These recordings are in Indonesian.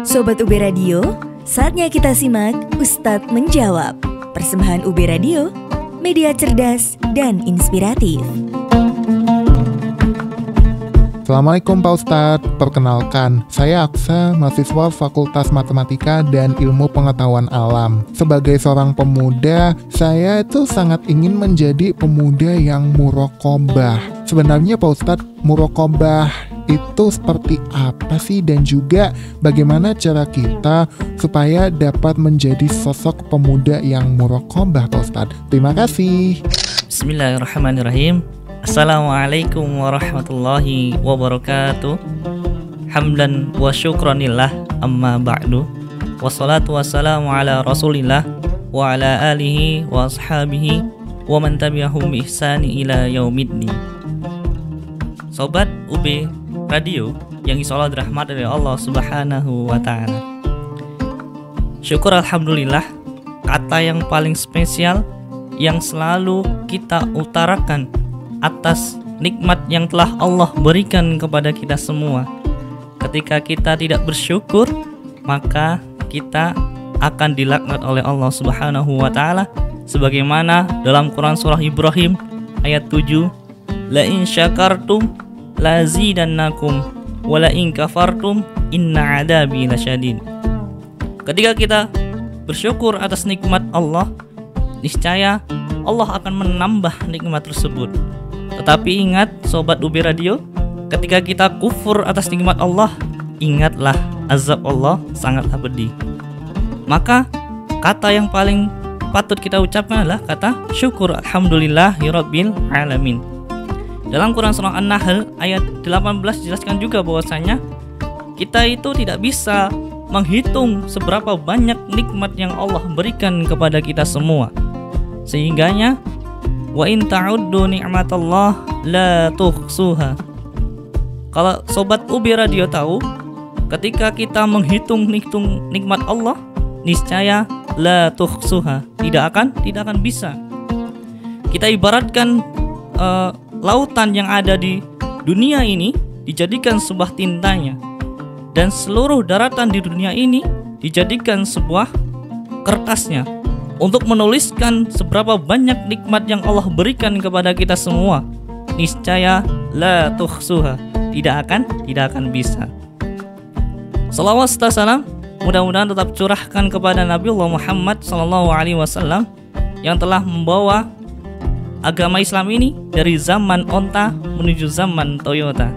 Sobat UB Radio, saatnya kita simak Ustadz Menjawab. Persembahan UB Radio, media cerdas dan inspiratif. Assalamualaikum Pak Ustadz, perkenalkan, saya Aksa, mahasiswa Fakultas Matematika dan Ilmu Pengetahuan Alam. Sebagai seorang pemuda, saya itu sangat ingin menjadi pemuda yang muraqabah. Sebenarnya Pak Ustadz, muraqabah itu seperti apa sih, dan juga bagaimana cara kita supaya dapat menjadi sosok pemuda yang muraqabah Pak Ustadz? Terima kasih. Bismillahirrahmanirrahim. Assalamualaikum warahmatullahi wabarakatuh. Hamdan wa syukranillah, amma ba'du. Wassalatu wassalamu ala rasulillah wa ala alihi wa ashabihi wa man tabi'ahum bi ihsani ila yaumiddin. Sobat UB Radio yang insyaallah dirahmati oleh Allah Subhanahu wa ta'ala. Syukur alhamdulillah, kata yang paling spesial yang selalu kita utarakan atas nikmat yang telah Allah berikan kepada kita semua. Ketika kita tidak bersyukur, maka kita akan dilaknat oleh Allah Subhanahu wa ta'ala, sebagaimana dalam Quran surah Ibrahim ayat 7, la in syakartum lazidannakum wa la in kafartum inna adabi lasyadid. Ketika kita bersyukur atas nikmat Allah, niscaya Allah akan menambah nikmat tersebut. Tetapi ingat Sobat UB Radio, ketika kita kufur atas nikmat Allah, ingatlah azab Allah sangatlah pedih. Maka kata yang paling patut kita ucapkan adalah kata syukur alhamdulillahirabbil alamin. Dalam Quran surah An-Nahl ayat 18 dijelaskan juga bahwasanya kita itu tidak bisa menghitung seberapa banyak nikmat yang Allah berikan kepada kita semua. Sehingganya wa in ta'uddu ni'matallah la tuhsuha. Kalau Sobat UB Radio tahu, ketika kita menghitung nikmat Allah, niscaya la tuhsuha, tidak akan bisa. Kita ibaratkan lautan yang ada di dunia ini dijadikan sebuah tintanya, dan seluruh daratan di dunia ini dijadikan sebuah kertasnya untuk menuliskan seberapa banyak nikmat yang Allah berikan kepada kita semua. Niscaya la tuhsuha, tidak akan bisa. Salawat serta salam mudah-mudahan tetap curahkan kepada Nabi Allah Muhammad SAW yang telah membawa agama Islam ini dari zaman onta menuju zaman Toyota.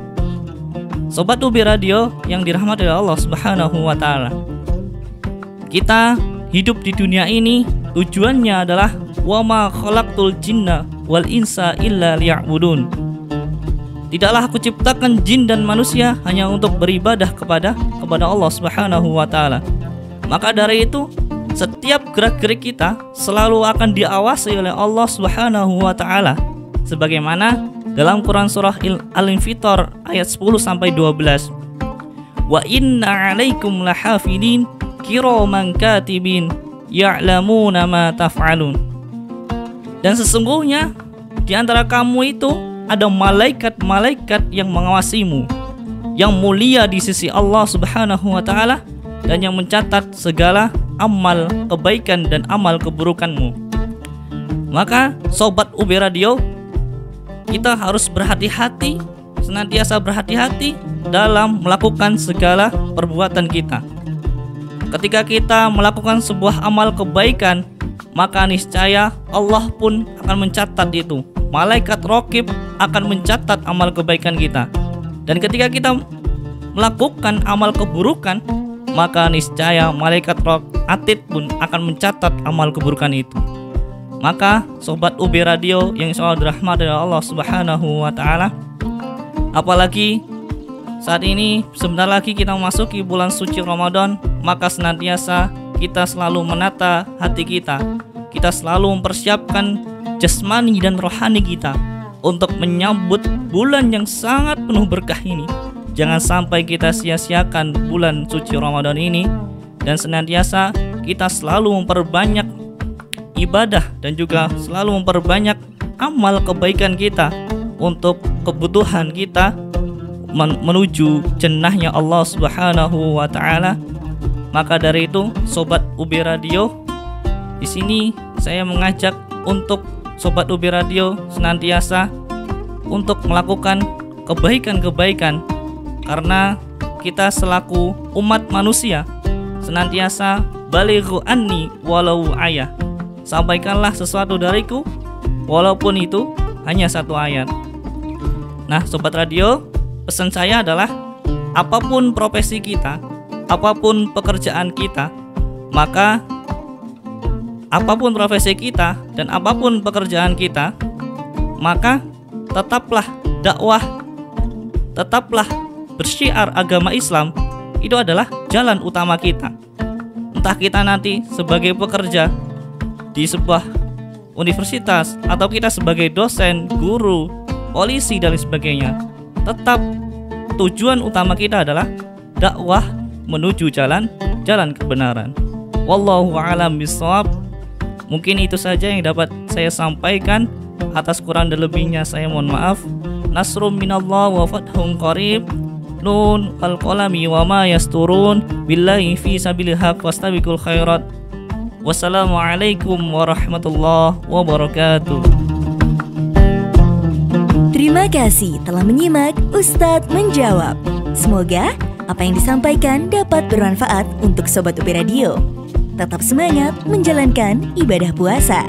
Sobat UB Radio yang dirahmati oleh Allah Subhanahu wa ta'ala, kita hidup di dunia ini tujuannya adalah wa ma khalaqtul jinna wal insa illa liya'budun. Tidaklah aku ciptakan jin dan manusia hanya untuk beribadah kepada Allah Subhanahu wa ta'ala. Maka dari itu, setiap gerak-gerik kita selalu akan diawasi oleh Allah Subhanahu wa ta'ala, sebagaimana dalam Quran surah Al-Infitar ayat 10 sampai 12. Wa inna 'alaikum lahafidin kiraman katibin ya'lamuna ma taf'alun. Dan sesungguhnya di antara kamu itu ada malaikat-malaikat yang mengawasimu, yang mulia di sisi Allah Subhanahu wa ta'ala, dan yang mencatat segala amal kebaikan dan amal keburukanmu. Maka Sobat UB Radio, kita harus berhati-hati, senantiasa berhati-hati dalam melakukan segala perbuatan kita. Ketika kita melakukan sebuah amal kebaikan, maka niscaya Allah pun akan mencatat itu. Malaikat Raqib akan mencatat amal kebaikan kita. Dan ketika kita melakukan amal keburukan, maka niscaya malaikat Atid pun akan mencatat amal keburukan itu. Maka Sobat UB Radio yang insyaallah dirahmati oleh Allah Subhanahu wa ta'ala, apalagi saat ini sebentar lagi kita memasuki bulan suci Ramadan, maka senantiasa kita selalu menata hati kita. Kita selalu mempersiapkan jasmani dan rohani kita untuk menyambut bulan yang sangat penuh berkah ini. Jangan sampai kita sia-siakan bulan suci Ramadan ini, dan senantiasa kita selalu memperbanyak ibadah dan juga selalu memperbanyak amal kebaikan kita untuk kebutuhan kita menuju jannahnya Allah Subhanahu wa ta'ala Maka dari itu, Sobat UB Radio, di sini saya mengajak untuk Sobat UB Radio senantiasa untuk melakukan kebaikan-kebaikan, karena kita selaku umat manusia senantiasa balighu anni walau ayah, sampaikanlah sesuatu dariku walaupun itu hanya satu ayat. Nah, Sobat Radio, pesan saya adalah apapun profesi kita, apapun pekerjaan kita, maka apapun profesi kita dan apapun pekerjaan kita, maka tetaplah dakwah, tetaplah bersyiar agama Islam, itu adalah jalan utama kita. Entah kita nanti sebagai pekerja di sebuah universitas, atau kita sebagai dosen, guru, polisi dan sebagainya, tetap tujuan utama kita adalah dakwah menuju jalan kebenaran. Wallahu a'lam bishawab. Mungkin itu saja yang dapat saya sampaikan. Atas kurang dan lebihnya saya mohon maaf. Nasrum minallah wa fathun qarib. Nun wal qalami wa ma yasturun. Billahi fi sabilil haq wastabiqul khairat. Wassalamualaikum warahmatullahi wabarakatuh. Terima kasih telah menyimak Ustadz Menjawab. Semoga apa yang disampaikan dapat bermanfaat untuk Sobat UB Radio. Tetap semangat menjalankan ibadah puasa.